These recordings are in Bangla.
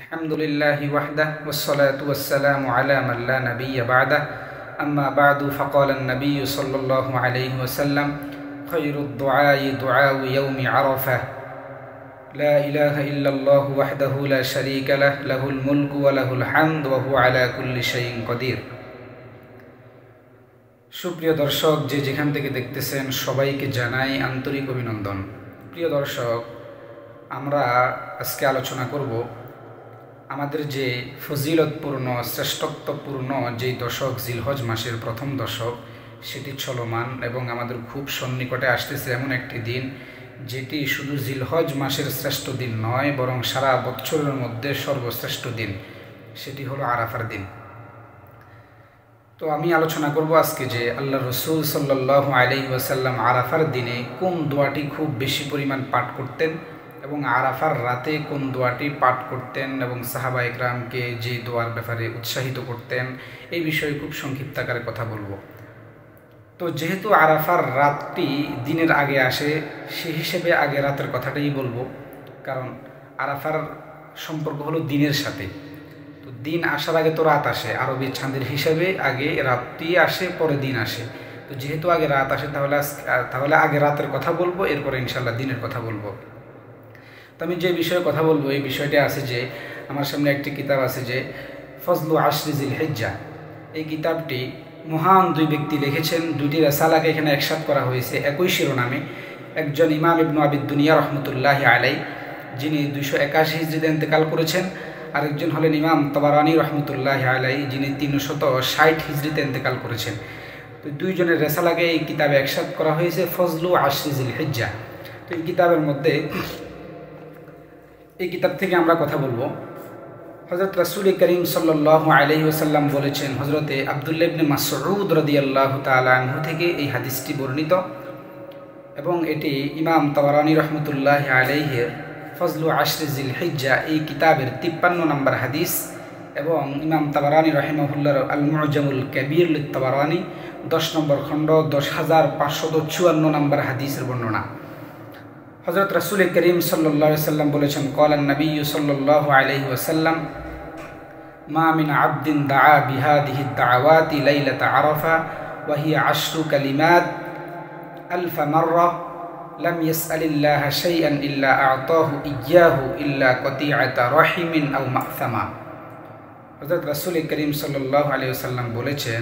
الحمد لله وحده والصلاة والسلام على من لا نبي بعده أما بعد فقال النبي صلى الله عليه وسلم خير الدعاء دعاء يوم عرفة لا إله إلا الله وحده لا شريك له له الملك وله الحمد وهو على كل شيء قدير। সুপ্রিয় দর্শক, যে যেখান থেকে দেখতেছেন সবাইকে জানাই আন্তরিক অভিনন্দন। প্রিয় দর্শক, আমরা আজকে আলোচনা করব আমাদের যে ফজিলতপূর্ণ শ্রেষ্ঠত্বপূর্ণ যেই দশক জিলহজ মাসের প্রথম দশক সেটি চলমান এবং আমাদের খুব সন্নিকটে আসতেছে এমন একটি দিন যেটি শুধু জিলহজ মাসের শ্রেষ্ঠ দিন নয়, বরং সারা বছরের মধ্যে সর্বশ্রেষ্ঠ দিন, সেটি হলো আরাফার দিন। তো আমি আলোচনা করব আজকে যে আল্লাহ রসুল সাল্লাল্লাহু আলাইহি ওয়াসাল্লাম আরাফার দিনে কোন দোয়াটি খুব বেশি পরিমাণ পাঠ করতেন এবং আরাফার রাতে কোন দোয়াটি পাঠ করতেন এবং সাহাবা ইকরামকে যে দোয়ার ব্যাপারে উৎসাহিত করতেন, এই বিষয়ে খুব সংক্ষিপ্ত আকারে কথা বলবো। তো যেহেতু আরাফার রাতটি দিনের আগে আসে, সে হিসেবে আগে রাতের কথাটাই বলবো, কারণ আরাফার সম্পর্ক হলো দিনের সাথে। তো দিন আসার আগে তো রাত আসে, আরবি চাঁদের হিসাবে আগে রাতটি আসে, পরে দিন আসে। তো যেহেতু আগে রাত আসে তাহলে আগে রাতের কথা বলবো, এরপরে ইনশাল্লাহ দিনের কথা বলবো। তো আমি যে বিষয়ে কথা বলবো এই বিষয়টা আছে যে আমার সামনে একটি কিতাব আছে যে ফজলু আশরি জিলহিজ্জা। এই কিতাবটি মহান দুই ব্যক্তি লিখেছেন, দুইটি রাসালাকে এখানে একসাথ করা হয়েছে একই শিরোনামে। একজন ইমাম ইবনু আবিদ দুনিয়া রহমতুল্লাহি আলাই, যিনি 281 হিজরিতে ইন্তেকাল করেছেন, আরেকজন হলেন ইমাম তবারানি রহমতুল্লাহি আলাই, যিনি 360 হিজরিতে ইন্তেকাল করেছেন। তো দুইজনের রেসালাকে এই কিতাবে একসাথ করা হয়েছে ফজলু আশরি জিলহিজ্জা। তো এই কিতাবের মধ্যে এই কিতাব থেকে আমরা কথা বলবো। হযরত রাসূল করিম সাল্লাল্লাহু আলাইহি ওয়াসাল্লাম বলেছেন, হযরতে আব্দুল্লাহ ইবনে মাসউদ রাদিয়াল্লাহু তাআলা আনহু থেকে এই হাদিসটি বর্ণিত এবং এটি ইমাম তাবারানী রহমতুল্লাহি আলাইহির ফজলু আশরি জিলহিজ্জা এই কিতাবের 53 নম্বর হাদিস এবং ইমাম তাবারানী রাহিমাহুল্লাহর আল মুআজামুল কাবীর লিত তাবারানী 10 নম্বর খণ্ড 10554 নম্বর হাদিসের বর্ণনা। হযরত রাসূল করিম সাল্লাল্লাহু আলাইহি ওয়াসাল্লাম বলেছেন, ক্বালান নবী সাল্লাল্লাহু আলাইহি ওয়াসাল্লাম মা মিন আবদিন দাআ বিহাদিহি দাওয়াতি লাইলাতা আরাফা ওয়া হিয়া 10 কালিমাত আলফ মাররা লাম ইয়াসআলিল্লাহ শাইআন ইল্লা আ'তাহু ইয়্যাহু ইল্লা কতিআতা রাহিমিন আও মা'সামা। হযরত রাসূল করিম সাল্লাল্লাহু আলাইহি ওয়াসাল্লাম বলেছেন,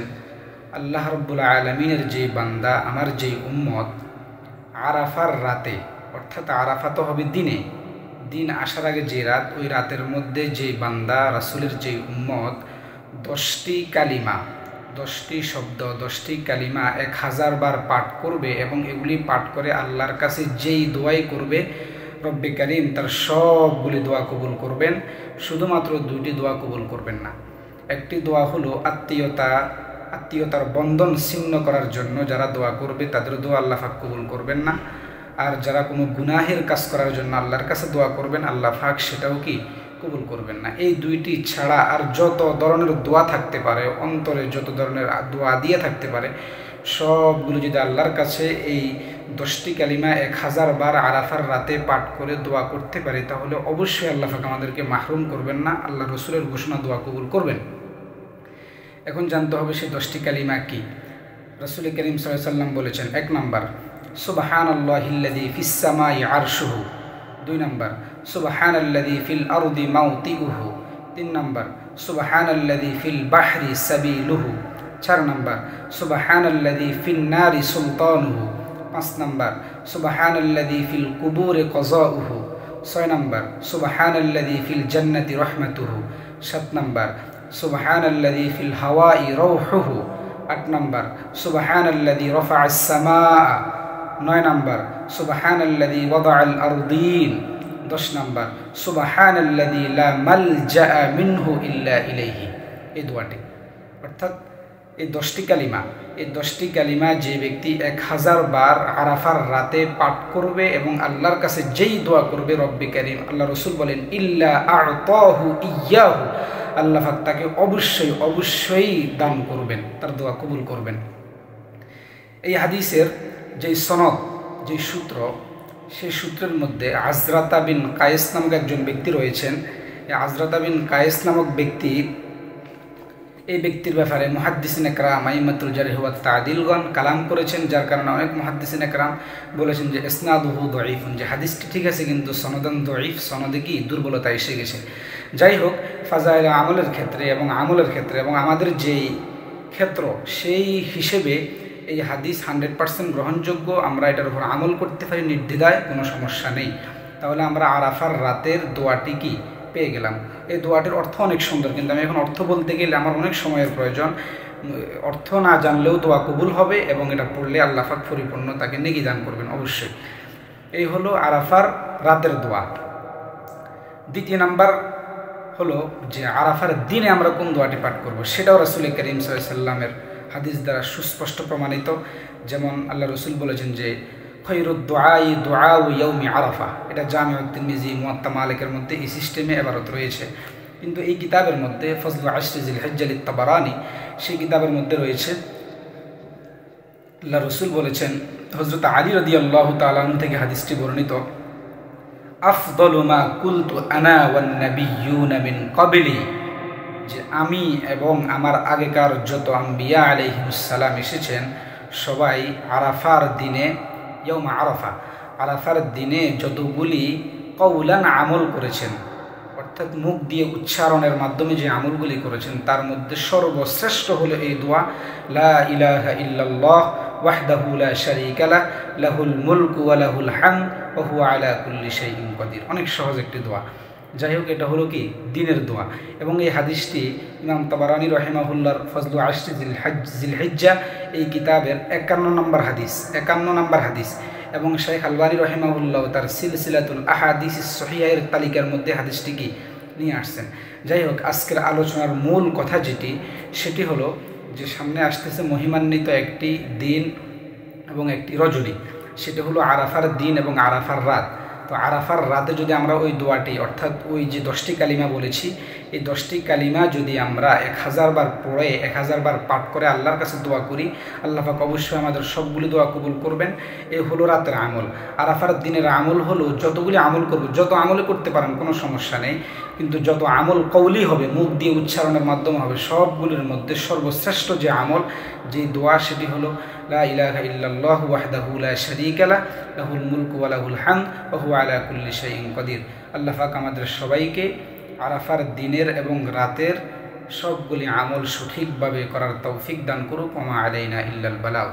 আল্লাহ রাব্বুল আলামিনের যে বান্দা, আমার যে উম্মত, আরাফার রাতে, অর্থাৎ আরাফা তো হবে দিনে, দিন আসার আগে যে রাত, ওই রাতের মধ্যে যে বান্দা, রাসূলের যে উম্মত 10টি কালিমা, 10টি শব্দ, 10টি কালিমা 1000 বার পাঠ করবে এবং এগুলি পাঠ করে আল্লাহর কাছে যেই দোয়াই করবে, রব্বে কারীম তার সবগুলি দোয়া কবুল করবেন। শুধুমাত্র 2টি দোয়া কবুল করবেন না। একটি দোয়া হলো আত্মীয়তার বন্ধন ছিন্ন করার জন্য যারা দোয়া করবে তাদের দোয়া আল্লাহ পাক কবুল করবেন না। আর যারা কোনো গুনাহের কাজ করার জন্য আল্লাহর কাছে দোয়া করবেন, আল্লাহ পাক সেটাও কি কবুল করবেন না। এই 2টি ছাড়া আর যত ধরনের দোয়া থাকতে পারে, অন্তরে যত ধরনের দোয়া দিয়ে থাকতে পারে, সবগুলো যদি আল্লাহর কাছে এই 10টি কালিমা 1000 বার আরাফার রাতে পাঠ করে দোয়া করতে পারে, তাহলে অবশ্যই আল্লাহ পাক আমাদেরকে মাহরুম করবেন না, আল্লাহ রসুলের ঘোষণা দোয়া কবুল করবেন। এখন জানতে হবে সেই 10টি কালিমা কি। রাসূল করিম সাল্লাল্লাহু আলাইহি ওয়াসাল্লাম বলেছেন, 1 নম্বর সুবহানাল্লাহিল্লাযী ফিস সামাই আরশুহু, 2 নম্বর সুবহানাল্লাযী ফিল আরদি মাওতিউহু, 3 নম্বর সুবহানাল্লাযী ফিল বাহরি সাবিলুহু, 4 নম্বর সুবহানাল্লাযী ফিন নারি সুলতানুহু, 5 নম্বর সুবহানাল্লাযী ফিল কুবুরি কাযাউহু, 6 নম্বর সুবহানাল্লাযী ফিল জান্নাতি রাহমাতুহু, 7 নম্বর সুবহানাল্লাযী ফিল হাওয়াই রাউহুহু, 8 নম্বর সুবহানাল্লাযী রাফা'আস সামাআ, 9 নম্বর সুবহানাল্লাযী ওয়াদা'আল আরদিন, 10 নম্বর সুবহানাল্লাযী লা মালজাআ মিনহু ইল্লা ইলাইহি। এই দোয়াটি, অর্থাৎ এই 10টি কালিমা, এই 10টি কালিমা যে ব্যক্তি 1000 বার আরাফার রাতে পাঠ করবে এবং আল্লাহর কাছে যেই দোয়া করবে, রব্বে কারীম আল্লাহ রসুল বলেন ইল্লা আ'তাহু ইয়্যাহু, আল্লাহ পাক তাকে অবশ্যই দান করবেন, তার দোয়া কবুল করবেন। এই হাদিসের যে সনদ, যে সূত্র, সেই সূত্রের মধ্যে আজরাতা বিন কায়েস নামক একজন ব্যক্তি রয়েছেন। আজরাতা বিন কায়েস নামক ব্যক্তি, এই ব্যক্তির ব্যাপারে মুহাদ্দিসিন একরাম আইমাতুল জারিহ ওয়াত তা'দিলগণ কালাম করেছেন, যার কারণে অনেক মুহাদ্দিসিন একরাম বলেছেন যে ইসনাদুহু দাঈফুন, যে হাদিসটি ঠিক আছে কিন্তু সনদান দাঈফ, সনদে কি দুর্বলতা এসে গেছে। যাই হোক, ফাজাইল আমলের ক্ষেত্রে এবং আমাদের যেই ক্ষেত্র সেই হিসেবে এই হাদিস 100% গ্রহণযোগ্য, আমরা এটার উপর আমল করতে পারি নির্দ্বিধায়, কোনো সমস্যা নেই। তাহলে আমরা আরাফার রাতের দোয়াটি কি পেয়ে গেলাম। এই দোয়াটির অর্থ অনেক সুন্দর, কিন্তু আমি এখন অর্থ বলতে গেলে আমার অনেক সময়ের প্রয়োজন। অর্থ না জানলেও দোয়া কবুল হবে এবং এটা পড়লে আল্লাহ পাক পরিপূর্ণ তাকে নেকি দান করবেন অবশ্যই। এই হলো আরাফার রাতের দোয়া। দ্বিতীয় নাম্বার হলো যে আরাফার দিনে আমরা কোন দোয়াটি পাঠ করব, সেটাও রাসূল করিম সাল্লাল্লাহু আলাইহি ওয়াসাল্লামের হাদিস দ্বারা সুস্পষ্ট প্রমাণিত। যেমন আল্লাহ রসুল বলেছেন যে খৈরুদ দুআই দুআউ ইয়াউমি আরাফা, এটা জামিউত তিরমিজি মুওয়াত্তা মালিকের মধ্যে এই সিস্টেমে ইবারত রয়েছে। কিন্তু এই কিতাবের মধ্যে ফজলু আশরি জিল হিজ্জা লিত তাবারানি, সেই কিতাবের মধ্যে রয়েছে আল্লাহ রসুল বলেছেন, হযরত আলী রাদিয়াল্লাহু তাআলা আনহু থেকে হাদিসটি বর্ণিত, আফদলু মা কুলতু আনা ওয়ান নাবিয়্যুনা মিন ক্বাবলি, যে আমি এবং আমার আগেকার যত আম্বিয়া আলাইহিmus সালাম এসেছেন সবাই আরাফার দিনে, ইয়াউম আরাফা, আরাফার দিনে যতগুলি কওলান আমল করেছেন, অর্থাৎ মুখ দিয়ে উচ্চারণের মাধ্যমে যে আমলগুলি করেছেন, তার মধ্যে সর্বশ্রেষ্ঠ হলো এই দোয়া, লা ইলাহা ইল্লাল্লাহ ওয়াহদাহু লা শারীকা লাহ লাহুল মুলকু ওয়া লাহুল হামদ ওয়া হুয়া আলা কুল্লি শাইইন কাদির। অনেক সহজ একটি দোয়া। যাই হোক, এটা হলো কি দিনের দোয়া। এবং এই হাদিসটি ইমাম তাবারানী রাহিমাহুল্লাহর ফজলু আশরি জিল হিজ্জা এই কিতাবের 51 নম্বর হাদিস, এবং শেখ আলবানী রাহিমাহুল্লাহ তার সিলসিলাতুল আহাদিস সহিহার তালিকার মধ্যে হাদিসটি কি নিয়ে আসছেন। যাই হোক, আজকের আলোচনার মূল কথা যেটি, সেটি হলো যে সামনে আসতেছে মহিমান্বিত একটি দিন এবং একটি রজনী, সেটা হলো আরাফার দিন এবং আরাফার রাত। তো আরাফার রাতে যদি আমরা ওই দোয়াটি, অর্থাৎ ওই যে 10টি কালিমা বলেছি, এই 10টি কালিমা যদি আমরা 1000 বার পড়ে 1000 বার পাঠ করে আল্লাহর কাছে দোয়া করি, আল্লাহ পাক অবশ্যই আমাদের সবগুলি দোয়া কবুল করবেন। এই হলো রাতের আমল। আরাফার দিনের আমল হলো যতগুলি আমল করব, যত আমলে করতে পারেন কোনো সমস্যা নেই, কিন্তু যত আমল কওলি হবে, মুখ দিয়ে উচ্চারণের মাধ্যমে হবে, সবগুলির মধ্যে সর্বশ্রেষ্ঠ যে আমল, যে দোয়া, সেটি হলো লা ইলাহা ইল্লাল্লাহু ওয়াহদাহু লা শারীকা লাহ লাহুল মুলকু ওয়া লাহুল হামদ ওয়া হুয়া আলা কুল্লি শাইইন কাদির। আল্লাহ পাক আমাদের সবাইকে আরাফার দিনের এবং রাতের সবগুলি আমল সঠিকভাবে করার তৌফিক দান করুক। ওয়া মা আলাইনা ইল্লাল বালাগ।